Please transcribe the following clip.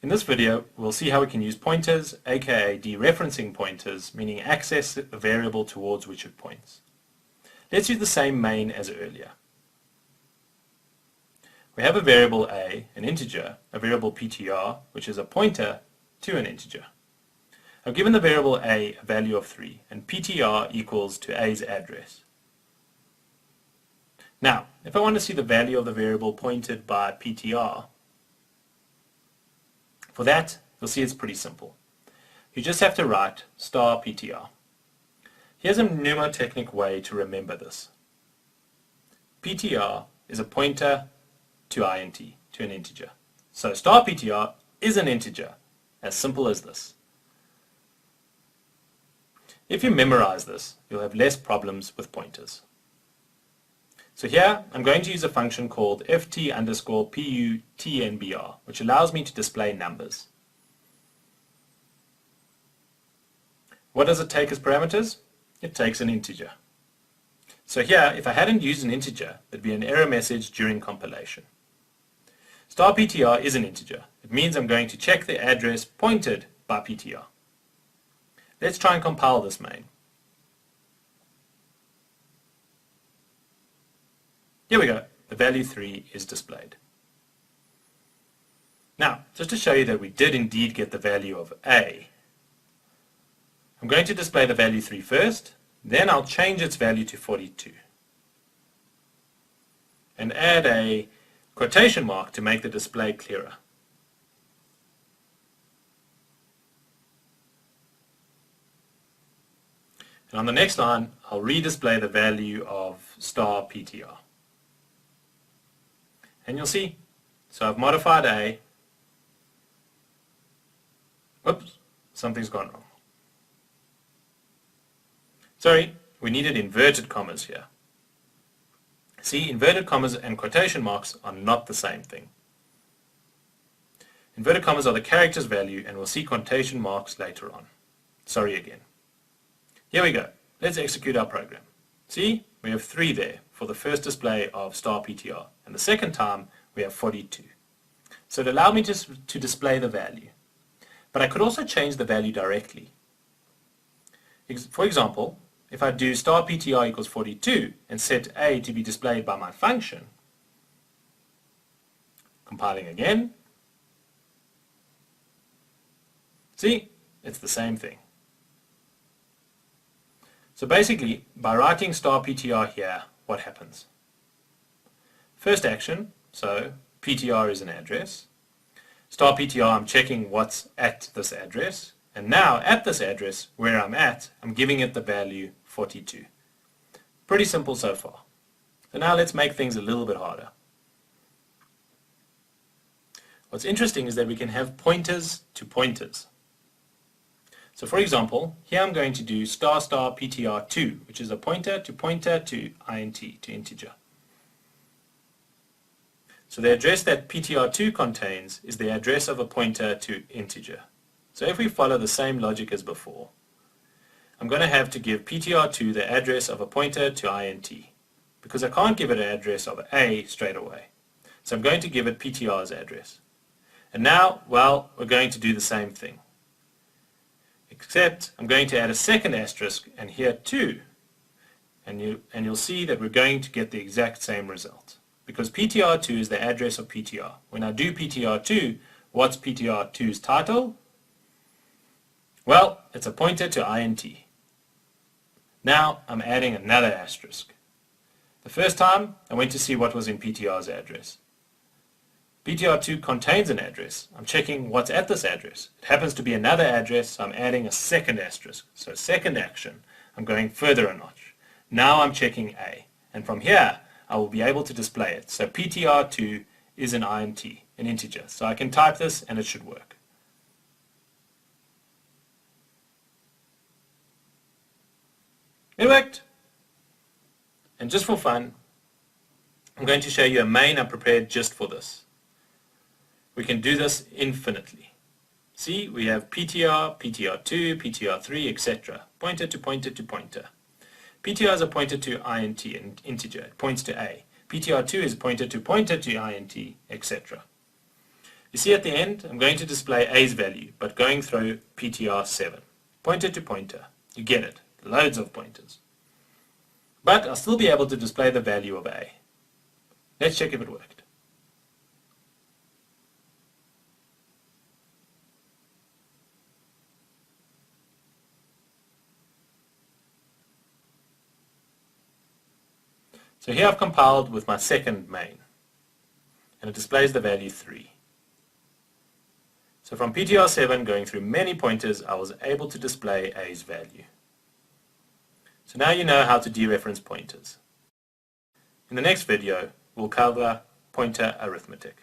In this video, we'll see how we can use pointers, aka dereferencing pointers, meaning access the variable towards which it points. Let's use the same main as earlier. We have a variable a, an integer, a variable ptr, which is a pointer to an integer. I've given the variable a value of 3, and ptr equals to a's address. Now, if I want to see the value of the variable pointed by ptr, for that, you'll see it's pretty simple. You just have to write star ptr. Here's a mnemotechnic way to remember this. Ptr is a pointer to int, to an integer. So star ptr is an integer, as simple as this. If you memorize this, you'll have less problems with pointers. So here, I'm going to use a function called ft_putnbr, which allows me to display numbers. What does it take as parameters? It takes an integer. So here, if I hadn't used an integer, there'd be an error message during compilation. Star ptr is an integer. It means I'm going to check the address pointed by ptr. Let's try and compile this main. Here we go, the value 3 is displayed. Now, just to show you that we did indeed get the value of a, I'm going to display the value 3 first, then I'll change its value to 42. And add a quotation mark to make the display clearer. And on the next line, I'll redisplay the value of star ptr. And you'll see, so I've modified a, whoops, something's gone wrong. Sorry, we needed inverted commas here. See, inverted commas and quotation marks are not the same thing. Inverted commas are the character's value, and we'll see quotation marks later on. Sorry again. Here we go. Let's execute our program. See, we have 3 there for the first display of star ptr, and the second time we have 42. So it allowed me to display the value. But I could also change the value directly. For example, if I do star ptr equals 42 and set a to be displayed by my function, compiling again, see, it's the same thing. So basically, by writing star ptr here, what happens? First action, so ptr is an address. Star ptr, I'm checking what's at this address. And now, at this address, where I'm at, I'm giving it the value 42. Pretty simple so far. So now let's make things a little bit harder. What's interesting is that we can have pointers to pointers. So for example, here I'm going to do star ptr2, which is a pointer to int, to integer. So the address that ptr2 contains is the address of a pointer to integer. So if we follow the same logic as before, I'm going to have to give ptr2 the address of a pointer to int, because I can't give it an address of a straight away. So I'm going to give it ptr's address. And now, well, we're going to do the same thing. Except I'm going to add a second asterisk, and here too. And you'll see that we're going to get the exact same result. Because ptr2 is the address of ptr. When I do ptr2, what's ptr2's title? Well, it's a pointer to int. Now I'm adding another asterisk. The first time I went to see what was in ptr's address. ptr2 contains an address. I'm checking what's at this address. It happens to be another address, so I'm adding a second asterisk. So second action, I'm going further a notch. Now I'm checking a, and from here I will be able to display it. So ptr2 is an int, an integer. So I can type this and it should work. It worked! And just for fun, I'm going to show you a main I prepared just for this. We can do this infinitely. See, we have ptr, ptr2, ptr3, etc. Pointer to pointer to pointer. ptr is a pointer to int, an integer. It points to a. ptr2 is pointer to int, etc. You see at the end, I'm going to display A's value, but going through PTR 7. Pointer to pointer. You get it. Loads of pointers. But I'll still be able to display the value of A. Let's check if it worked. So here I've compiled with my second main, and it displays the value 3. So from PTR 7 going through many pointers, I was able to display A's value. So now you know how to dereference pointers. In the next video, we'll cover pointer arithmetic.